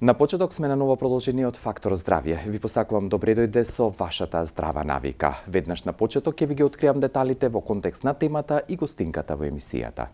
На почеток сме на ново продолжение од Фактор здравје. Ви посакувам добре дојде со вашата здрава навика. Веднаш на почеток ќе ви ги откриам деталите во контекст на темата и гостинката во емисијата.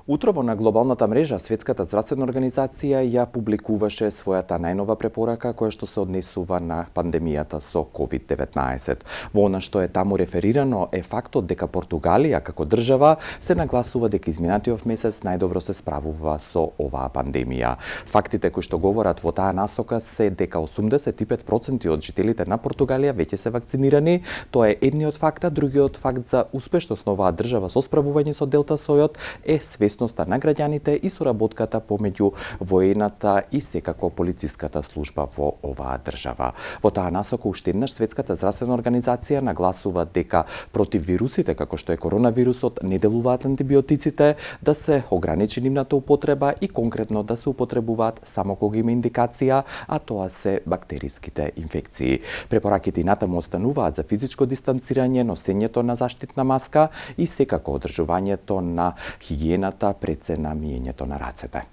Утрово на глобалната мрежа Светската здравствена организација ја публикуваше својата најнова препорака која што се однесува на пандемијата со COVID-19. Во она што е таму реферирано е фактот дека Португалија како држава се нагласува дека изминатиот месец најдобро се справува со оваа пандемија. Фактите кои што говорат во таа насока се дека 85% од жителите на Португалија веќе се вакцинирани. Тоа е едниот факт, а другиот факт за успешност на оваа држава со справување со делта сојот е свесноста на граѓаните и соработката помеѓу воената и секако полициската служба во оваа држава. Во таа насока уште еднаш Светската здравствена организација нагласува дека против вирусите како што е коронавирусот не делуваат антибиотиците, да се ограничи нивната употреба и конкретно да се употребуваат само кога има индикација, а тоа се бактериските инфекции. Препораките и натаму остануваат за физичко дистанцирање, носењето на заштитна маска и секако одржувањето на хигиената пред се на миењето на рацете.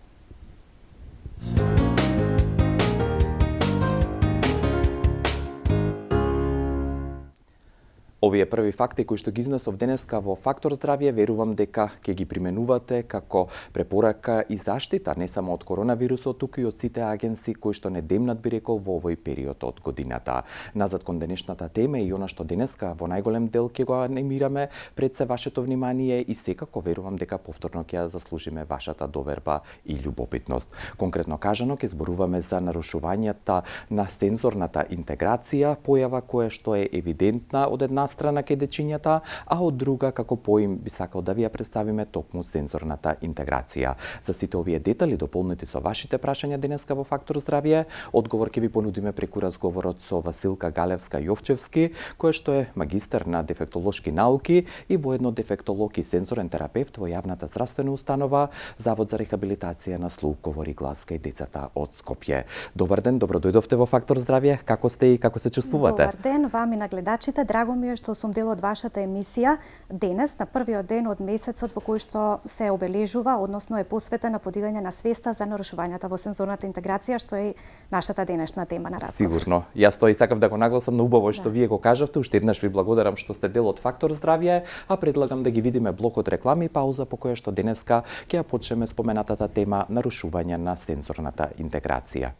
Овие први факти кои што ги изнесов денеска во Фактор здравје, верувам дека ќе ги применувате како препорака и заштита не само од коронавирусот, туку и од сите агенси кои што не демнат, би рекол, во овој период од годината. Назад кон денешната тема и она што денеска во најголем дел ќе го анимираме пред се вашето внимание и секако верувам дека повторно ќе ја заслужиме вашата доверба и љубопитност. Конкретно кажано ќе зборуваме за нарушувањата на сензорната интеграција, појава која што е евидентна од една страна кај дечињата, а од друга како поим би сакал да ви ја представиме токму сензорната интеграција. За сите овие детали дополнети со вашите прашања денеска во Фактор здравје, одговор ќе ви понудиме преку разговорот со Василка Галевска Јовчевски, која што е магистар на дефектолошки науки и воедно дефектолог и сензорен терапевт во јавната здравствена установа Завод за рехабилитација на слух, говор и глас кај децата од Скопје. Добар ден, добро дојдовте во Фактор здравје. Како сте и како се чувствувате? Добар ден, вам и на гледачите. Драго ми е што сум дел од вашата емисија денес, на првиот ден од месецот во кој што се обележува, односно е посветен на подигање на свеста за нарушувањата во сензорната интеграција, што е нашата денешна тема на разговор. Сигурно. Јас тоа и сакав да го нагласам, на убаво што вие го кажавте. Уште еднаш ви благодарам што сте дел од Фактор здравје, а предлагам да ги видиме блокот реклами и пауза по која што денеска ќе ја почнеме споменатата тема нарушување на сензорната интеграција.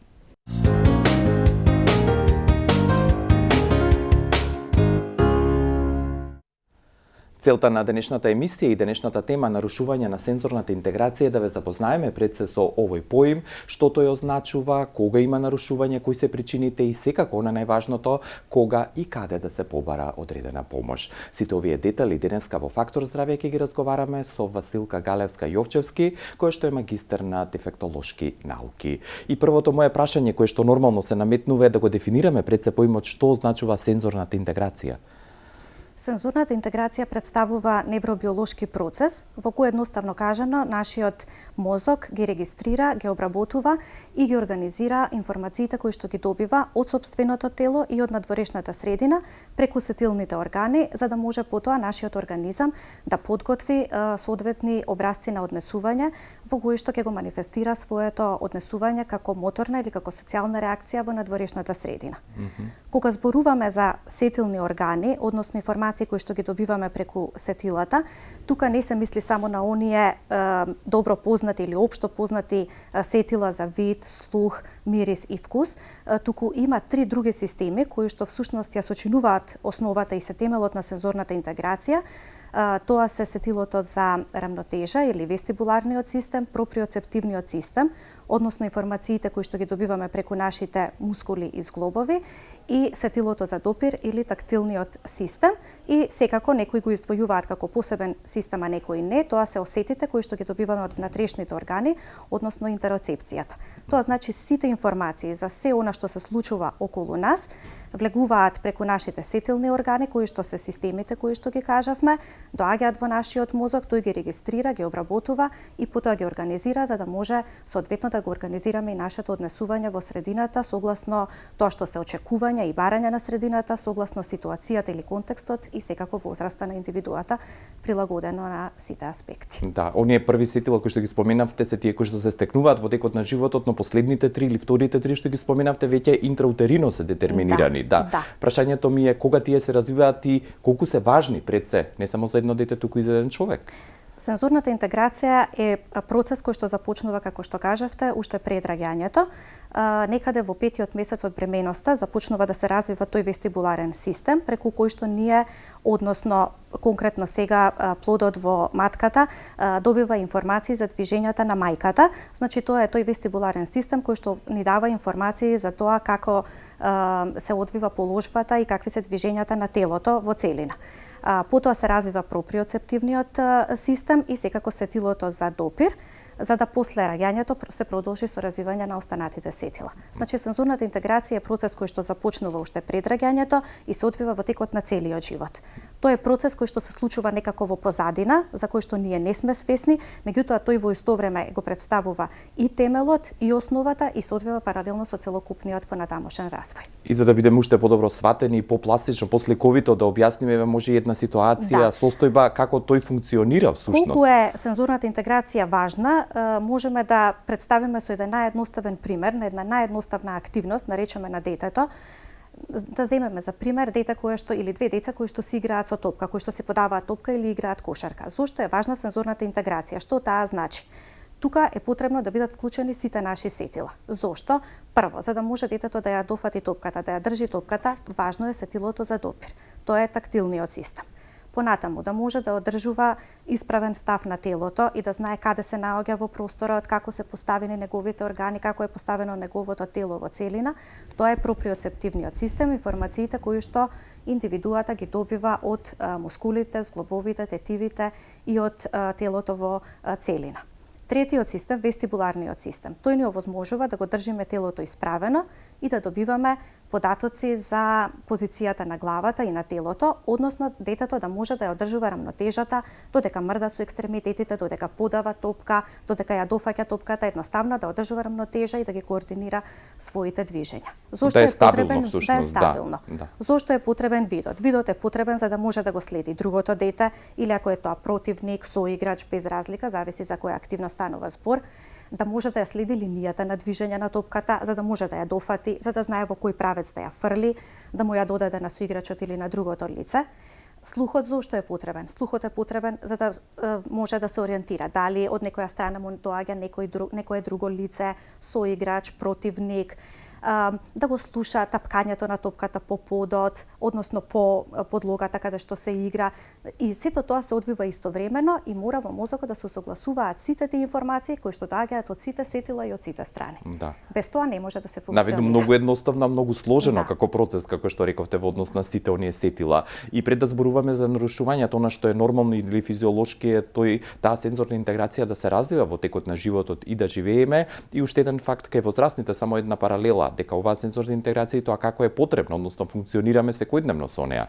Целта на денешната емисија и денешната тема нарушување на сензорната интеграција е да ве запознаеме пред се со овој поим, што тој означува, кога има нарушување, кои се причините и секако на најважното, кога и каде да се побара одредена помош. Сите овие детали денеска во Фактор здравје ќе ги разговараме со Василка Галевска Јовчевски, која што е магистар на дефектолошки науки. И првото мое прашање кое што нормално се наметнува е да го дефинираме пред се поимот што означува сензорната интеграција. Сензорната интеграција представува невробиолошки процес во кој едноставно кажано нашиот мозок ги регистрира, ги обработува и ги организира информациите кои што ги добива од сопственото тело и од надворешната средина преку сетилните органи, за да може потоа нашиот организам да подготви соодветни образци на однесување во кои што ќе го манифестира своето однесување како моторна или како социјална реакција во надворешната средина. Кога зборуваме за сетилни органи, односно информации кои што ги добиваме преку сетилата, тука не се мисли само на оние добро познати или општо познати сетила за вид, слух, мирис и вкус, туку има три други системи кои што всушност ја сочинуваат основата и се темелот на сензорната интеграција. Тоа се сетилото за рамнотежа или вестибуларниот систем, проприоцептивниот систем, односно информациите кои што ги добиваме преку нашите мускули и зглобови, и сетилото за допир или тактилниот систем, и секако некои го издвојуваат како посебен систем, а некои не. Тоа се осетите кои што ги добиваме од внатрешните органи, односно интероцепцијата. Тоа значи сите информации за се она што се случува околу нас влегуваат преку нашите сетилни органи, кои што се системите кои што ги кажавме, доаѓаат во нашиот мозок, тој ги регистрира, ги обработува и потоа ги организира за да може соодветно да го организираме и нашето однесување во средината согласно тоа што се очекувања и барања на средината, согласно ситуацијата или контекстот и секако возраста на индивидуата, прилагодено на сите аспекти. Да, оние први сетила кои што ги споменавте се тие кои што се стекнуваат во текот на животот, но последните 3 или вторите 3 што ги споменавте веќе интраутерино се детерминирани. Да. Прашањето ми е кога тие се развиваат и колку се важни пред се, не само за едно дете, туку и за еден човек. Сензорната интеграција е процес кој што започнува, како што кажавте, уште пред раѓањето. Некаде во 5-тиот месец од бременоста започнува да се развива тој вестибуларен систем, преку кој што ние, односно конкретно сега плодот во матката, добива информации за движењата на мајката. Значи тоа е тој вестибуларен систем кој што ни дава информации за тоа како се одвива положбата и какви се движењата на телото во целина. Потоа се развива проприоцептивниот систем и секако сетилото за допир, за да после раѓањето се продолжи со развивање на останатите сетила. Значи, сензорната интеграција е процес кој што започнува уште пред раѓањето и се одвива во текот на целиот живот. Тоа е процес кој што се случува некако во позадина, за кој што ние не сме свесни, меѓутоа тој во исто време го представува и темелот, и основата, и се одвива паралелно со целокупниот понатамошен развој. И за да бидеме уште подобро сватени и попластично после ковидот, да објасниме може една ситуација, состојба, како тој функционира всушност. Колку е сензорната интеграција важна, можеме да представиме со еден наједноставен пример на една наједноставна активност, наречеме на детето. Да земеме за пример дете кое што или две деца кои што си играат со топка, кои што си подаваат топка или играат кошарка. Зошто е важна сензорната интеграција? Што таа значи? Тука е потребно да бидат вклучени сите наши сетила. Зошто? Прво, за да може детето да ја дофати топката, да ја држи топката, важно е сетилото за допир. Тоа е тактилниот систем. Понатаму, да може да одржува исправен став на телото и да знае каде се наоѓа во просторот, како се поставени неговите органи, како е поставено неговото тело во целина. Тоа е проприоцептивниот систем, информациите кои што индивидуата ги добива од мускулите, зглобовите, тетивите и од телото во целина. Третиот систем, вестибуларниот систем, тој ни овозможува да го држиме телото исправено и да добиваме податоци за позицијата на главата и на телото, односно детето да може да ја одржува рамнотежата, додека мрда со екстремитетите, додека подава топка, додека ја дофаќа топката, едноставно да одржува рамнотежа и да ги координира своите движења. Зошто да е потребен всушност, да е стабилно? Да. Зошто е потребен видот? Видот е потребен за да може да го следи другото дете или ако е тоа противник, соиграч, без разлика, зависи за која активност станува збор, да може да ја следи линијата на движење на топката, за да може да ја дофати, за да знае во кој правец да ја фрли, да му ја додаде на соиграчот или на другото лице. Слухот зошто е потребен? Слухот е потребен за да може да се ориентира дали од некоја страна му доаѓа некое друго лице, соиграч, противник, да го слуша тапкањето на топката по подот, односно по подлогата каде што се игра. И сето тоа се одвива истовремено и мора во мозокот да се согласуваат сите тие информации кои што доаѓаат од сите сетила и од сите страни. Да. Без тоа не може да се функционира. Наведно многу едноставно, многу сложено како процес, како што рековте во однос на сите оние сетила. И пред да зборуваме за нарушувањето на што е нормално или физиолошки е таа сензорна интеграција да се развива во текот на животот и да живееме. И уште еден факт кај возрастните, само една паралела, дека оваа сензорна интеграција и тоа како е потребно, односно функционираме секојдневно со неа.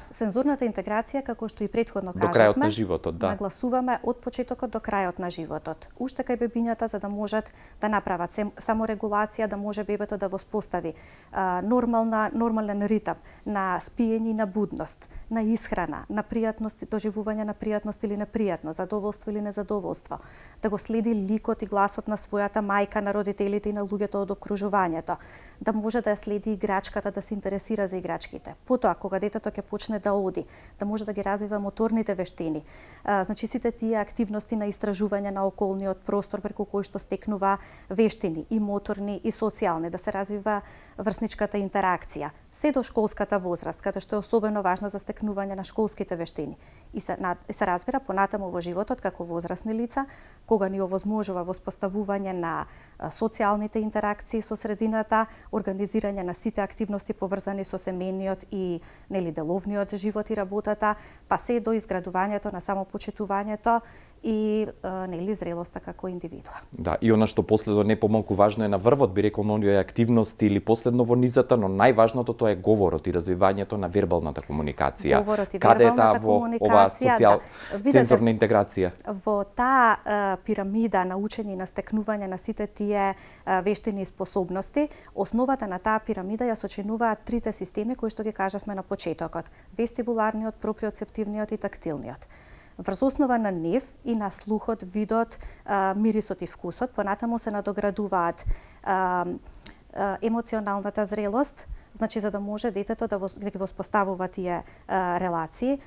Сензорната интеграција, како што и претходно кажавме, до крајот на животот, да. Нагласуваме од почетокот до крајот на животот. Уште кај бебињата за да можат да направат саморегулација, да може бебето да воспостави нормален ритам на спиење и на будност, на исхрана, на пријатност, доживување на пријатност или непријатност, задоволство или незадоволство, да го следи ликот и гласот на својата мајка, на родителите и на луѓето од окружувањето, да може да ја следи играчката, да се интересира за играчките. Потоа, кога детето ќе почне да оди, да може да ги развива моторните вештини. Значи сите тие активности на истражување на околниот простор преку кој што стекнува вештини и моторни и социјални, да се развива врсничката интеракција. Се до школската возраст, каде што е особено важно за стекнување на школските вештини. И се разбира понатаму во животот како возрастни лица, кога ни овозможува воспоставување на социјалните интеракции со средината, организирање на сите активности поврзани со семејниот и деловниот живот и работата, па се до изградувањето на самопочитувањето и нели зрелоста како индивидуа. Да, и она што последно не помалку важно е на врвот, би рекол, на оние активности или последно во низата, но најважното тоа е говорот и развивањето на вербалната комуникација. Говорот и Каде е вербалната таа во комуникација, ова сензорна интеграција? Во таа пирамида на учење и на стекнување на сите тие вештини и способности, основата на таа пирамида ја сочинуваат трите системи кои што ги кажавме на почетокот: вестибуларниот, проприоцептивниот и тактилниот. Врз основа на нив и на слухот, видот, мирисот и вкусот, понатаму се надоградуваат емоционалната зрелост, значи за да може детето да ги воспоставува тие релации,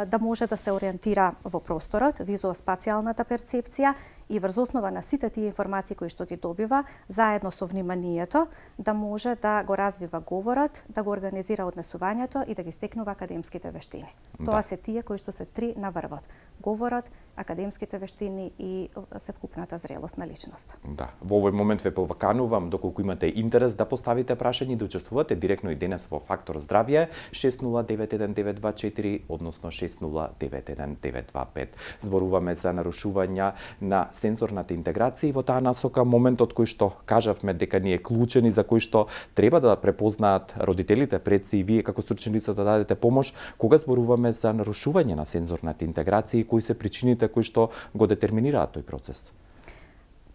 да може да се ориентира во просторот, визуоспацијалната перцепција и врз основа на сите тие информации кои што ги добива, заедно со вниманието, да може да го развива говорот, да го организира однесувањето и да ги стекнува академските вештини. Да. Тоа се тие кои што се три на врвот: говорот, академските вештини и севкупната зрелост на личноста. Да. Во овој момент ве поваканувам, доколку имате интерес да поставите прашање и да учествувате директно и денес во Фактор здравје 60919224 односно 60919225. Зборуваме за нарушувања на сензорната интеграција и во таа насока моментот кој што кажавме дека ни е клучен и за кој што треба да препознаат родителите, предци и вие како стручни лица да дадете помош, кога зборуваме за нарушување на сензорната интеграција и кои се причините кои што го детерминираат тој процес?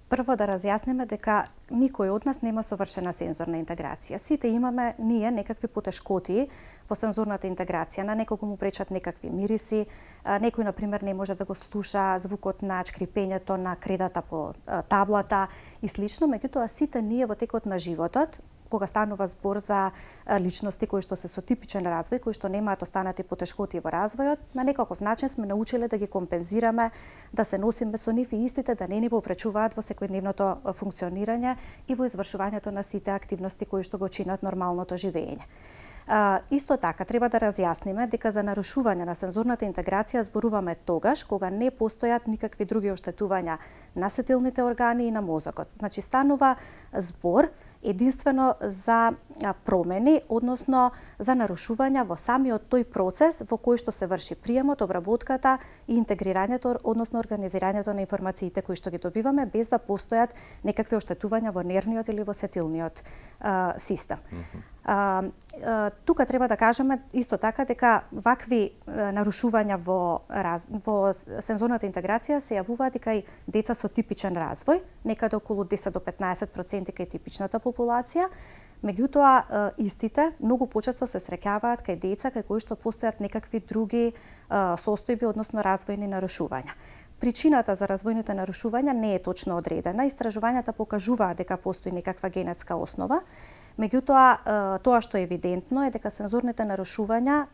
Прво да разјасниме дека никој од нас нема совршена сензорна интеграција. Сите имаме ние некакви потешкоти во сензорната интеграција. На некого му пречат некакви мириси, некој например не може да го слуша звукот на шкрипењето на кредата по таблата и слично, меѓутоа сите ние во текот на животот, кога станува збор за личности кои што се со типичен развој, кои што немаат останати потешкоти во развојот, на некаков начин сме научиле да ги компензираме, да се носиме со нив и истите да не ни попречуваат во секојдневното функционирање и во извршувањето на сите активности кои што го чинат нормалното живење. Исто така, треба да разјасниме дека за нарушување на сензорната интеграција зборуваме тогаш кога не постојат никакви други оштетувања на сетилните органи и на мозокот. Значи, станува збор единствено за промени, односно за нарушувања во самиот тој процес во кој што се врши приемот, обработката и интегрирањето, односно организирањето на информациите кои што ги добиваме, без да постојат некакви оштетувања во нервниот или во сетилниот систем. Тука треба да кажеме исто така дека вакви нарушувања во сензорната интеграција се јавуваат и кај деца со типичен развој, некаде околу 10 до 15% кај типичната популација. Меѓутоа, истите многу почесто се среќаваат кај деца кај кои што постојат некакви други состојби, односно развојни нарушувања. Причината за развојните нарушувања не е точно одредена. Истражувањата покажуваат дека постои некаква генетска основа. Меѓутоа, тоа што е евидентно е дека сензорните нарушувања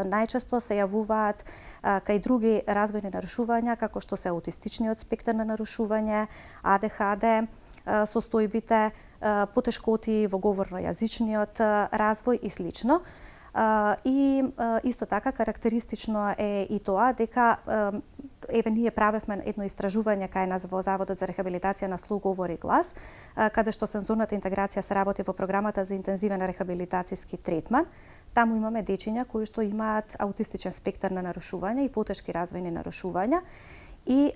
најчесто се јавуваат кај други развојни нарушувања, како што се аутистичниот спектар на нарушување, АДХД, состојбите, потешкоти во говорно-јазичниот развој и слично. И исто така карактеристично е и тоа дека еве ние правевме едно истражување кај нас во Заводот за рехабилитација на слух, говор и глас, каде што сензорната интеграција се работи во програмата за интензивен рехабилитацијски третман. Таму имаме дечиња кои што имаат аутистичен спектар на нарушувања и потешки развојни нарушувања. И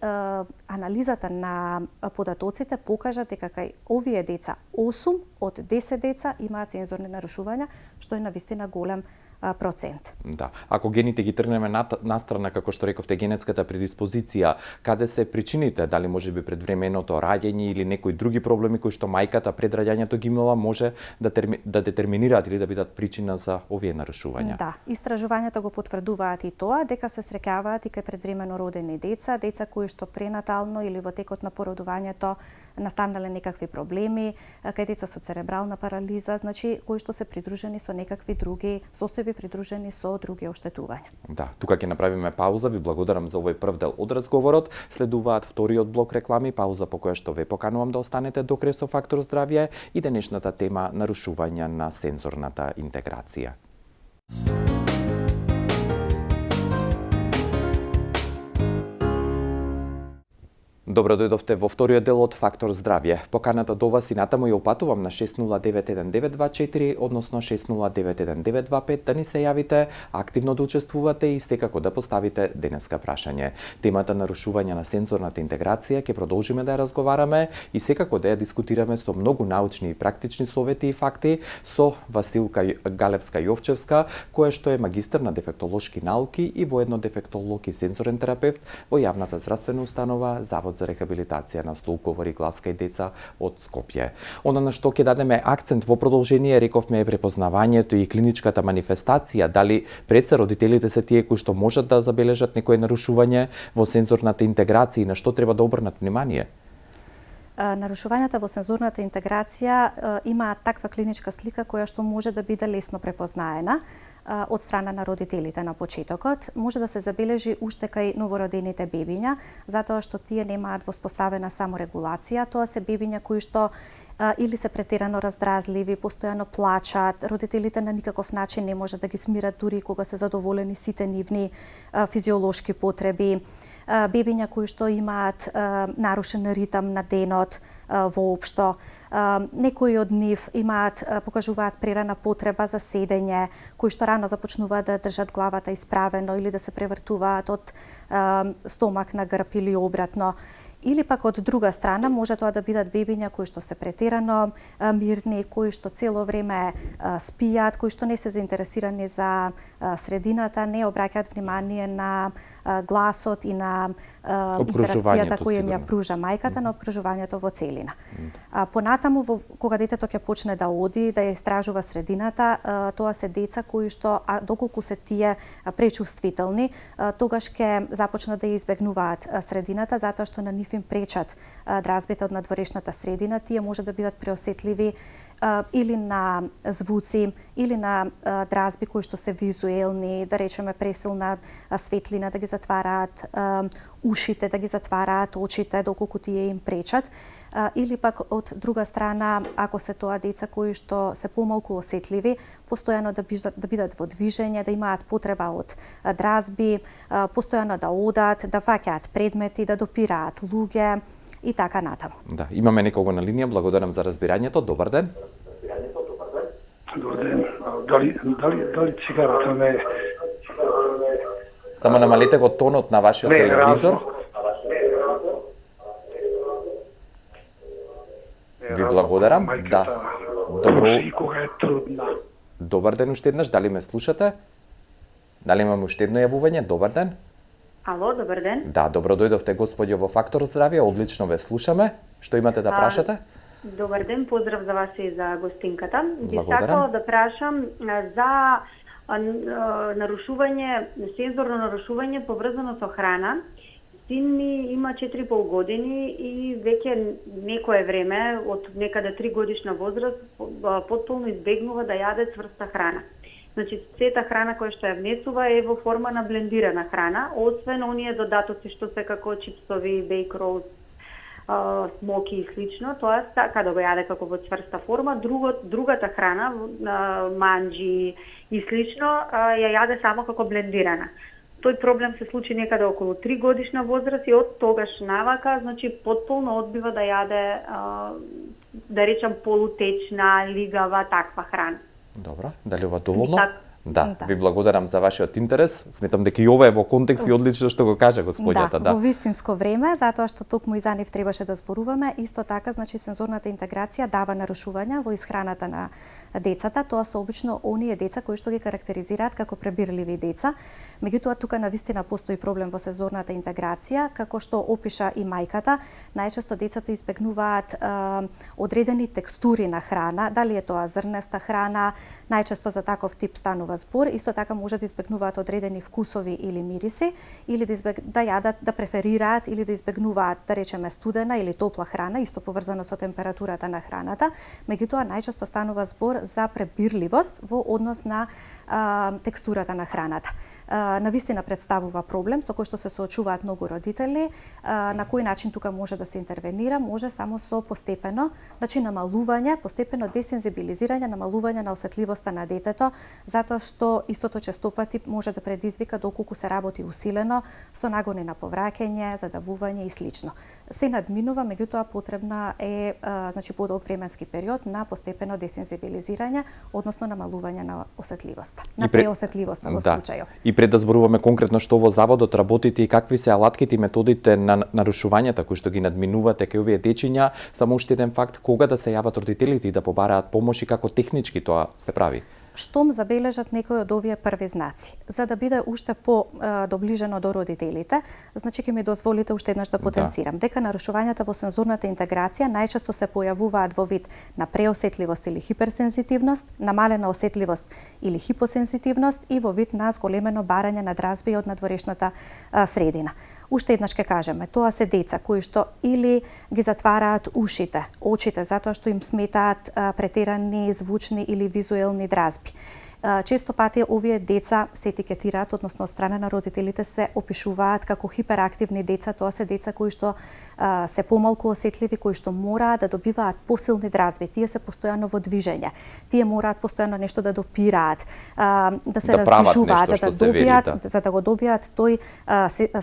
анализата на податоците покажа дека кај овие деца 8 од 10 деца имаат сензорни нарушувања, што е навистина голем процент. Да. Ако гените ги тргнеме настрана, како што рековте, генетската предиспозиција, каде се причините? Дали може би предвременото раѓање или некои други проблеми кои што мајката пред раѓањето ги имала може да детерминираат или да бидат причина за овие нарушувања? Да, истражувањата го потврдуваат и тоа, дека се среќаваат и кај предвремено родени деца кои што пренатално или во текот на породувањето настанале некакви проблеми, кај деца со церебрална парализа, значи кои што се придружени со некакви други состојби, придружени со други оштетувања. Да, тука ќе направиме пауза. Ви благодарам за овој прв дел од разговорот. Следуваат вториот блок реклами, пауза по која што ве поканувам да останете до крај со Фактор здравје и денешната тема нарушувања на сензорната интеграција. Добро дојдовте во вториот дел од Фактор здравје. Поканата до вас и натаму ја упатувам на 6091924, односно 6091925, да ни се јавите, активно да учествувате и секако да поставите денеска прашање. Темата нарушување на сензорната интеграција ќе продолжиме да ја разговараме и секако да ја дискутираме со многу научни и практични совети и факти со Василка Галевска-Јовчевска, која што е магистар на дефектолошки науки и воедно дефектолог и сензорен терапевт во јавната здравствена установа Завод за рехабилитација на слухоговори, гласка и деца од Скопје. Она на што ќе дадеме акцент во продолжение, рековме, е препознавањето и клиничката манифестација, дали пред се родителите се тие кои што можат да забележат некое нарушување во сензорната интеграција и на што треба да обрнат внимание? Нарушувањата во сензорната интеграција имаат таква клиничка слика која што може да биде лесно препознаена од страна на родителите на почетокот. Може да се забележи уште кај новородените бебиња, затоа што тие немаат воспоставена саморегулација. Тоа се бебиња кои што или се претерано раздразливи, постојано плачат, родителите на никаков начин не може да ги смират дури кога се задоволени сите нивни физиолошки потреби. Бебиња кои што имаат нарушен ритам на денот воопшто. Некои од нив покажуваат прерана потреба за седење, кои што рано започнуваат да држат главата исправено или да се превртуваат од стомак на грб или обратно. Или пак од друга страна може тоа да бидат бебиња кои што се претерано мирни, кои што цело време спијат, кои што не се заинтересирани за средината, не обраќаат внимание на гласот и на интеракцијата која им ја пружа мајката, на обкружувањето во целина. Понатаму, кога детето ќе почне да оди, да ја истражува средината, тоа се деца кои што, доколку се тие пречувствителни, тогаш ќе започнат да ја избегнуваат средината, затоа што на нив им пречат дразбите од надворешната средина. Тие може да бидат преосетливи или на звуци, или на дразби кои што се визуелни, да речеме пресилна светлина, да ги затвараат ушите, да ги затвараат очите доколку тие им пречат. Или пак од друга страна, ако се тоа деца кои што се помалку осетливи, постојано да бидат во движење, да имаат потреба од дразби, постојано да одат, да фаќаат предмети, да допираат луѓе и така натаму. Да, имаме некого на линија, благодарам за разбирањето. Добар ден. Добар ден. Дали цигарата не е? Само намалете го тонот на вашиот телевизор. Ви благодарам. Да. Добро. И кога е трудна. Добар ден уште еднаш, дали ме слушате? Дали имаме уште едно јавување? Добар ден. Ало, добар ден. Да, добро дојдовте господјо во Фактор здравје, одлично ве слушаме. Што имате да прашате? Добар ден, поздрав за вас и за гостинката. Би Благодарам. сакала да прашам за сензорно нарушување поврзано со храна. Син ми има 4,5 години и веќе некое време, од некаде 3 годишна возраст, потполно избегнува да јаде цврста храна. Значи, сета храна која што ја внесува е во форма на блендирана храна, освен оние додатоци што се како чипсови, бейк ролс, смоки и слично, тоа сака да го јаде како во цврста форма. Другата храна, манџи и слично, ја јаде само како блендирана. Тој проблем се случи некаде околу 3 годишна возраст и од тогаш навака, значи потполно одбива да јаде, да речам, полутечна, лигава, таква храна. Добро, дали ова доволно? Да. Ви благодарам за вашиот интерес. Сметам дека и ова е во контекст и одлично што го кажа господјата. Да, во вистинско време, затоа што токму и за нив требаше да зборуваме. Исто така, значи, сензорната интеграција дава нарушувања во исхраната на децата. Тоа се обично оние деца кои што ги карактеризираат како пребирливи деца. Меѓутоа, тука навистина постои проблем во сензорната интеграција, како што опиша и мајката. Најчесто децата избегнуваат одредени текстури на храна, дали е тоа зрнеста храна, најчесто за таков тип станува збор. Исто така може да избегнуваат одредени вкусови или мириси, или да јадат, да преферираат или да избегнуваат, да речеме, студена или топла храна, исто поврзано со температурата на храната. Меѓутоа, најчесто станува збор за пребирливост во однос на текстурата на храната. навистина представува проблем со кој што се соочуваат многу родители. На кој начин тука може да се интервенира? Може само со постепено, значи намалување, постепено десензибилизирање, намалување на осетливоста на детето, затоа што истото честопати може да предизвика доколку се работи усилено со нагони на повраќање, задавување и слично. Се надминува, меѓутоа потребна е значи подолг временски период на постепено десензибилизирање, односно намалување на осетливоста, на преосетливоста во случајов. И пред да зборуваме конкретно што во заводот работите и какви се алатките и методите на нарушувањата кои што ги надминувате кај овие дечиња, само уште еден факт, кога да се јават родителите и да побараат помош и како технички тоа се прави? Штом забележат некои од овие први знаци, за да биде уште доближено до родителите, значи ќе ми дозволите уште еднаш да потенцирам дека нарушувањата во сензорната интеграција најчесто се појавуваат во вид на преосетливост или хиперсензитивност, намалена осетливост или хипосензитивност и во вид на зголемено барање на дразби од надворешната средина. Уште еднаш ќе кажеме, тоа се деца кои што или ги затвараат ушите, очите, затоа што им сметаат претерани звучни или визуелни дразби. Често пати овие деца се етикетираат, односно од страна на родителите се опишуваат како хиперактивни деца. Тоа се деца кои што се помалку осетливи, кои што мораат да добиваат посилни дразби. Тие се постојано во движење. Тие мораат постојано нешто да допираат, да се раздвижуваат, за да го добијат тој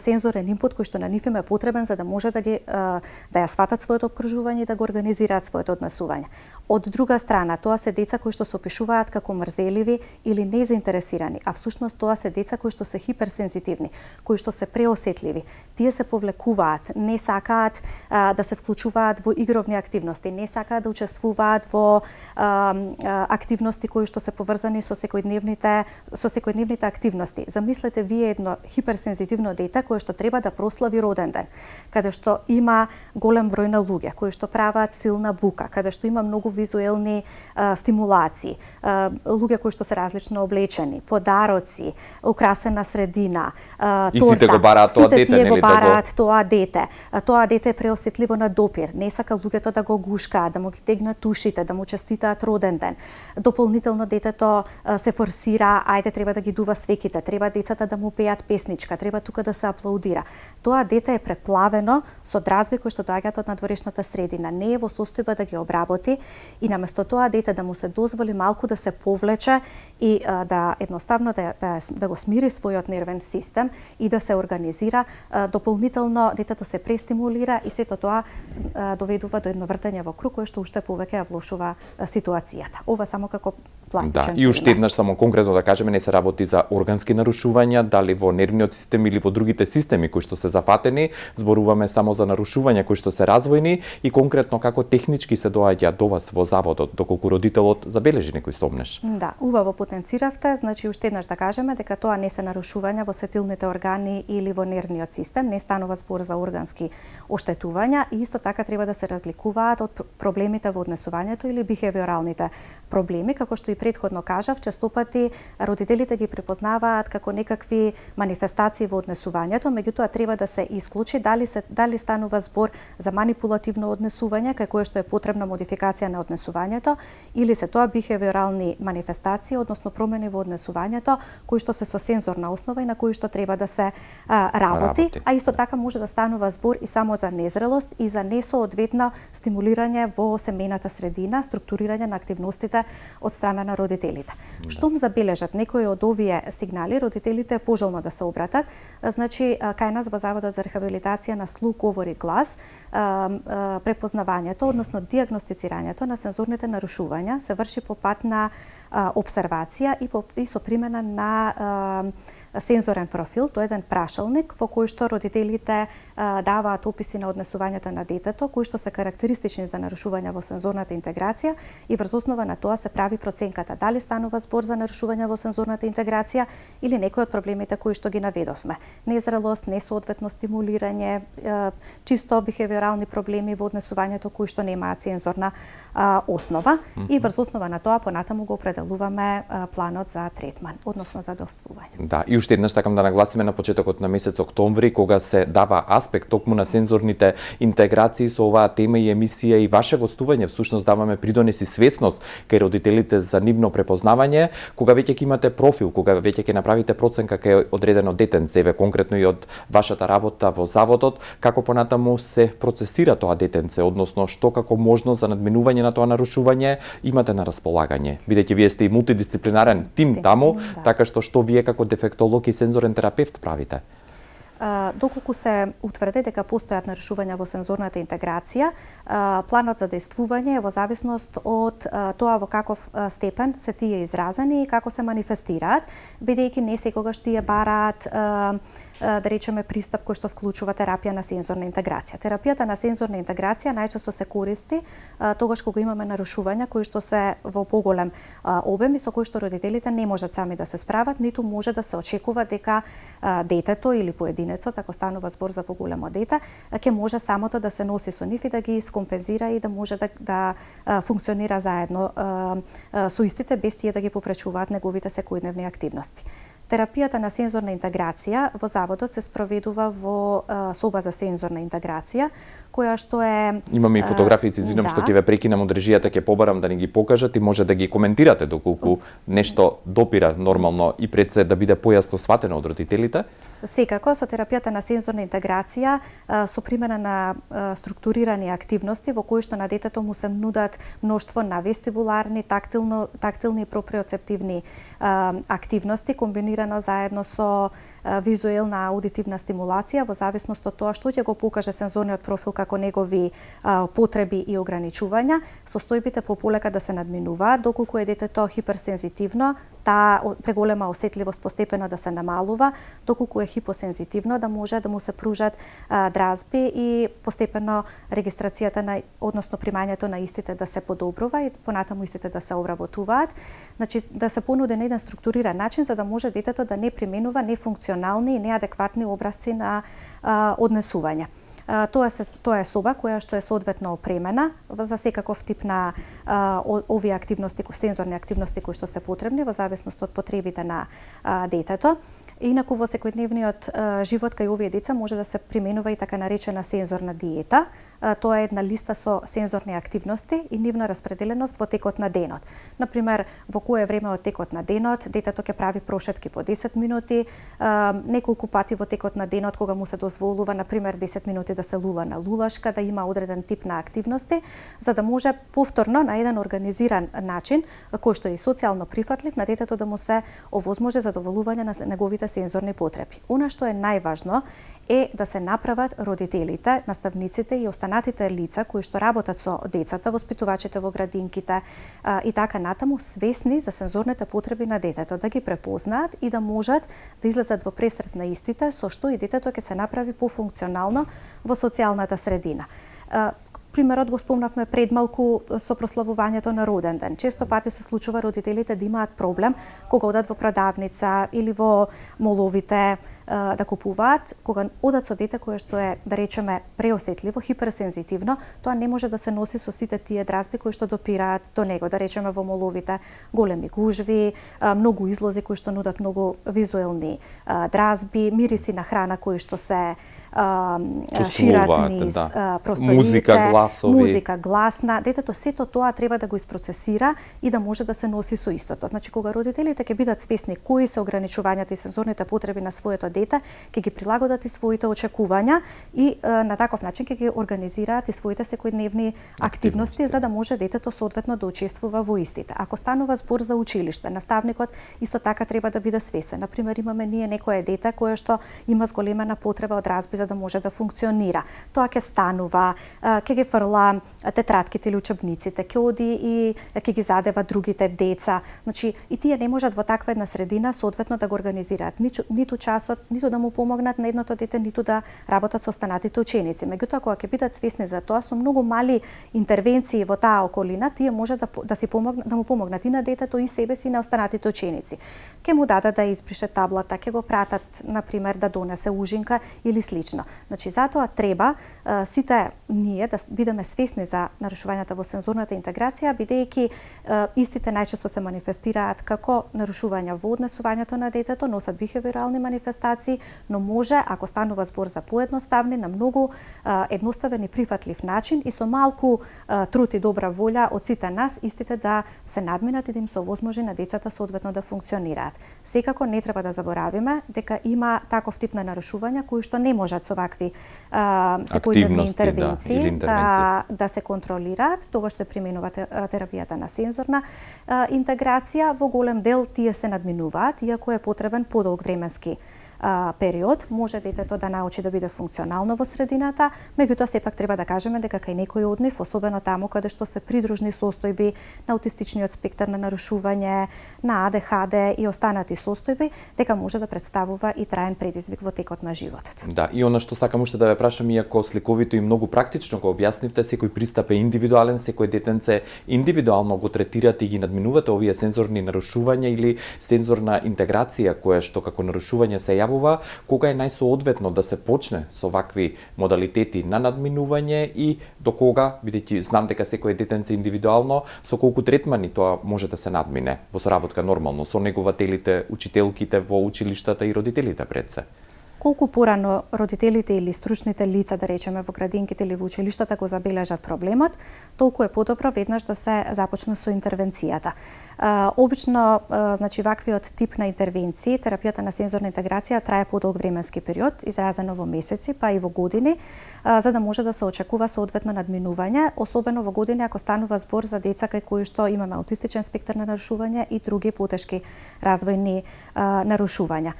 сензорен инпут кој што на нив им е потребен за да може да ја сватат своето окружување и да го организираат своето однесување. Од друга страна, тоа се деца кои што се опишуваат како мрзеливи или незаинтересирани, а всушност тоа се деца кои што се хиперсензитивни, кои што се преосетливи. Тие се повлекуваат, не сакаат да се вклучуваат во игровни активности, не сакаат да учествуваат во активности кои што се поврзани со секојдневните активности. Замислете вие едно хиперсензитивно дете кое што треба да прослави роден ден, каде што има голем број на луѓе кои што прават силна бука, каде што има многу визуелни стимулации, луѓе кои што се различно облечени, подароци, украсена средина, торта. И сите го бараат тоа дете, нели? Сите тие го бараат тоа дете. Тоа дете е преосетливо на допир. Не сака луѓето да го гушкаат, да му ги тегнат ушите, да му честитаат роден ден. Дополнително детето се форсира, ајде треба да ги дува свеките, треба децата да му пеат песничка, треба тука да се аплаудира. Тоа дете е преплавено со дразби кои што доаѓаат од надворешната средина. Не е во состојба да ги обработи и наместо тоа дете да му се дозволи малку да се повлече и да едноставно да го смири својот нервен систем и да се организира, дополнително детето се престимулира и сето тоа доведува до едно вртење во круг кое што уште повеќе ја влошува ситуацијата. Ова само како пластичен пример. И уште еднаш само конкретно да кажеме, не се работи за органски нарушувања, дали во нервниот систем или во другите системи кои што се зафатени, зборуваме само за нарушувања кои што се развојни и конкретно како технички се доаѓа до вас во заводот, доколку родителот забележи некој сомнеш. Да, убаво потенциравте, значи уште еднаш да кажеме дека тоа не се нарушувања во сетилните органи или во нервниот систем, не станува збор за органски оштетувања и исто така треба да се разликуваат од проблемите во однесувањето или бихевиоралните проблеми, како што и претходно кажав, честопати родителите ги препознаваат како некакви манифестации во однесувањето, меѓутоа треба да се исклучи дали станува збор за манипулативно однесување, кај кое што е потребна модификација на однесувањето, или се тоа бихевиорални манифестации, односно промени во однесувањето, кои што се со сензорна основа и на кои што треба да се работи, а исто така може да станува збор и само за незрелост и за несоодветно стимулирање во семејната средина, структурирање на активностите од страна на родителите. Штом забележат некои од овие сигнали, родителите е пожелно да се обратат. Значи, кај нас во Заводот за рехабилитација на слух, говор и глас, препознавањето, односно дијагностицирањето на сензорните нарушувања се врши по пат на обсервација и со примена на сензорен профил, тоа е еден прашалник во кој што родителите даваат описи на однесувањата на детето, кои што се карактеристични за нарушувања во сензорната интеграција и врз основа на тоа се прави проценката дали станува збор за нарушувања во сензорната интеграција или некои од проблемите кои што ги наведовме. Незрелост, несоодветно стимулирање, чисто бихевиорални проблеми во однесувањето кои што немаат сензорна основа и врз основа на тоа понатаму го определуваат делуваме планот за третман, односно задолствување. Да, и уште еднаш сакам да нагласиме на почетокот на месец октомври, кога се дава аспект токму на сензорните интеграции со оваа тема и емисија и ваше гостување, всушност даваме придонеси свесност кај родителите за нивно препознавање, кога веќе ќе имате профил, кога веќе ќе направите проценка кај одредено детенце, еве конкретно и од вашата работа во заводот, како понатаму се процесира тоа детенце, односно што како можност за надминување на тоа нарушување имате на располагање, бидејќи вие сте и мултидисциплинарен тим таму, така што вие како дефектолог и сензорен терапевт правите? Доколку се утврди дека постојат нарушувања во сензорната интеграција, планот за действување е во зависност од тоа во каков степен се тие изразени и како се манифестираат, бидејќи не секогаш тие бараат да речеме пристап кој што вклучува терапија на сензорна интеграција. Терапијата на сензорна интеграција најчесто се користи тогаш кога имаме нарушувања кои што се во поголем обем и со кои што родителите не можат сами да се справат, ниту може да се очекува дека детето или поединецот, ако станува збор за поголемо дете, ќе може самото да се носи со нив и да ги скомпензира и да може да функционира заедно со истите без тие да ги попречуваат неговите секојдневни активности. Терапијата на сензорна интеграција во заводот се спроведува во соба за сензорна интеграција, која што е... Имаме и фотографии, извинам што ќе ве прекинам од режијата, ќе побарам да ни ги покажат и може да ги коментирате доколку нешто допира нормално и пред се да биде појасно сватено од родителите. Секако, со терапијата на сензорна интеграција, со примена на структурирани активности во кои што на детето му се нудат мноштво на вестибуларни, тактилни и проприоцептивни активности, комбинирано заедно со визуелна аудитивна стимулација во зависност од тоа што ќе го покаже сензорниот профил како негови потреби и ограничувања, состојбите пополека да се надминуваат, доколку е детето хиперсензитивно, таа преголема осетливост постепено да се намалува, доколку е хипосензитивно да може да му се пружат дразби и постепено регистрацијата односно примањето на истите да се подобрува и понатаму истите да се обработуваат. Значи да се понуди на еден структуриран начин за да може детето да не применува нефункционални и неадекватни образци на однесување. Тоа е соба која што е соодветно опремена за секаков тип на овие активности, сензорни активности кои што се потребни во зависност од потребите на детето. Инаку во секојдневниот живот кај овие деца може да се применува и така наречена сензорна диета. Тоа е една листа со сензорни активности и нивна распределеност во текот на денот. Например, во кое време од текот на денот детето ќе прави прошетки по 10 минути, неколку пати во текот на денот кога му се дозволува, например, 10 минути да се лула на лулашка, да има одреден тип на активности, за да може повторно на еден организиран начин, кој што е и социјално прифатлив, на детето да му се овозможи задоволување на неговите сензорни потреби. Она што е најважно е да се направат родителите, наставниците и останатите лица кои што работат со децата, воспитувачите во градинките и така натаму свесни за сензорните потреби на детето, да ги препознаат и да можат да излезат во пресрет на истите, со што и детето ќе се направи пофункционално во социјалната средина. Примерот го спомнавме пред малку со прославувањето на роден ден. Често пати се случува родителите да имаат проблем кога одат во продавница или во моловите да купуваат, кога одат со дете кое што е, да речеме, преосетливо, хиперсензитивно, тоа не може да се носи со сите тие дразби кои што допираат до него, да речеме во моловите големи гужви, многу излози кои што нудат многу визуелни дразби, мириси на храна кои што се шират низ просториите, музика гласна. Детето сето тоа треба да го isprocesira и да може да се носи со истото. Значи, кога родителите ќе бидат свесни кои се ограничувањата и сензорните потреби на своето дете, ќе ги прилагодат и своите очекувања и на таков начин ќе ги организираат и своите секојдневни активности за да може детето соодветно да учествува во истите. Ако станува збор за училиште, наставникот исто така треба да биде свесен. Например, имаме ние некое дете кое што има зголемена потреба од разби за да може да функционира. Тоа ќе станува, ќе ги фрла тетратките или учебниците, ќе оди и ќе ги задева другите деца. Значи, и тие не можат во таква една средина соодветно да го организираат ниту часот, ниту да му помогнат на едното дете, ниту да работат со останатите ученици. Меѓутоа, кога ќе бидат свесни за тоа, со многу мали интервенции во таа околина, тие може да му помогнат и на детето, и себе си, и на останатите ученици. Ќе му дадат да избрише таблата, ќе го пратат, например, да донесе ужинка или слично. слично. Значи затоа треба сите ние да бидеме свесни за нарушувањата во сензорната интеграција, бидејќи истите најчесто се манифестираат како нарушувања во однесувањето на детето, носат бихевиорални манифестации, но може, ако станува збор за поедноставни, на многу едноставен и прифатлив начин и со малку труд и добра волја од сите нас, истите да се надминат и да им се овозможи на децата соодветно да функционираат. Секако не треба да заборавиме дека има таков тип на нарушувања кои што не можат со вакви секојдневни интервенции да се контролираат, тогаш се применува терапијата на сензорна интеграција. Во голем дел тие се надминуваат, иако е потребен подолг временски период, може детето да научи да биде функционално во средината, меѓутоа сепак треба да кажеме дека кај некои од нив, особено таму каде што се придружни состојби на аутистичниот спектар на нарушување, на АДХД и останати состојби, дека може да представува и траен предизвик во текот на животот. Да, и она што сакам уште да ве прашам, иако сликовито и многу практично го објаснивте, секој пристап е индивидуален, секој детенце индивидуално го третирате и ги надминувате овие сензорни нарушувања или сензорна интеграција која што како нарушување се јавува, кога е најсоодветно да се почне со вакви модалитети на надминување и до кога, бидејќи знам дека секој детенце индивидуално, со колку третмани тоа може да се надмине во соработка нормално со негователите, учителките во училиштата и родителите пред се? Колку порано родителите или стручните лица, да речеме, во градинките или во училиштата го забележат проблемот, толку е подобро веднаш да се започне со интервенцијата. Обично, значи, ваквиот тип на интервенции, терапијата на сензорна интеграција трае подолг временски период, изразено во месеци, па и во години, за да може да се очекува соодветно надминување, особено во години ако станува збор за деца кај кои што имаме аутистичен спектар на нарушување и други потешки развојни нарушувања.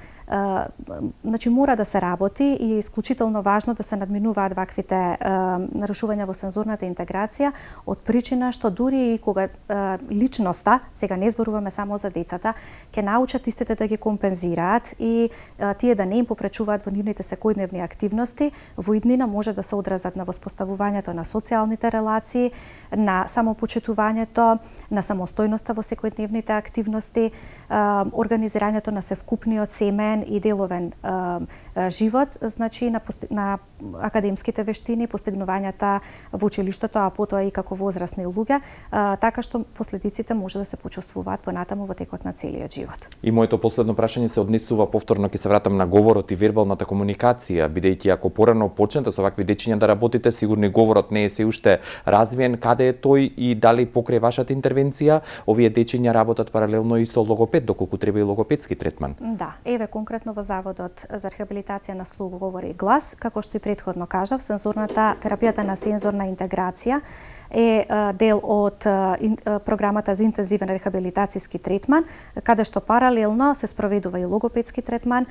Значи, мора да се работи и е исклучително важно да се надминуваат ваквите нарушувања во сензорната интеграција од причина што дури и кога личноста, сега не зборуваме само за децата, ќе научат истите да ги компензираат и тие да не им попречуваат во нивните секојдневни активности, во иднина може да се одразат на воспоставувањето на социјалните релации, на самопочитувањето, на самостојноста во секојдневните активности, организирањето на севкупниот семеен и деловен живот, значи на академските вештини, постигнувањата во училиштето, а потоа и како возрастни луѓе, така што последиците може да се почувствуваат понатаму во текот на целиот живот. И моето последно прашање се однесува повторно, ќе се вратам на говорот и вербалната комуникација, бидејќи ако порано почнете со вакви дечиња да работите, сигурно и говорот не е се уште развиен, каде е тој и дали покрај вашата интервенција овие дечиња работат паралелно и со логопед, доколку треба и логопедски третман? Да, еве конкретно во Заводот за рехабилитација на слух, говор и глас, како што и претходно кажав, терапијата на сензорна интеграција е дел од програмата за интензивен рехабилитацијски третман, каде што паралелно се спроведува и логопедски третман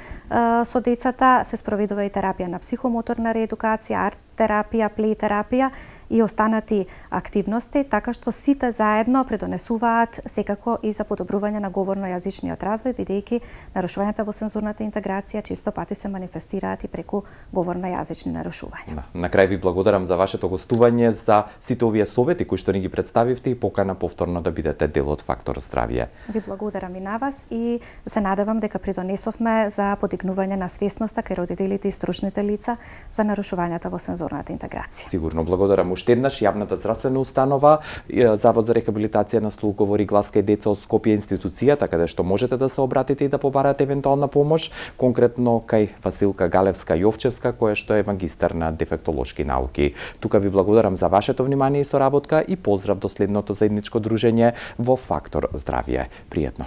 со децата, се спроведува и терапија на психомоторна реедукација, арт терапија, плей терапија и останати активности, така што сите заедно предонесуваат секако и за подобрување на говорно-јазичниот развој, бидејќи нарушувањата во сензорната интеграција често пати се манифестираат и преку говорно-јазични нарушувања. На крај ви благодарам за вашето гостување, за сите овие совети кои што ни ги представивте и покана повторно да бидете дел од Фактор здравје. Ви благодарам и на вас и се надевам дека придонесовме за подигнување на свесноста кај родителите и стручните лица за нарушувањата во сензорната интеграција. Сигурно благодарам уште еднаш јавната здравствена установа, Завод за рехабилитација на слух, говор и глас кај деца од Скопје, институцијата каде што можете да се обратите и да побарате евентуална помош, конкретно кај Василка Галевска Јовчевска, која што е магистар на дефектолошки науки. Тука ви благодарам за вашето внимание и соработка и поздрав до следното заедничко дружење во Фактор здравје. Пријатно.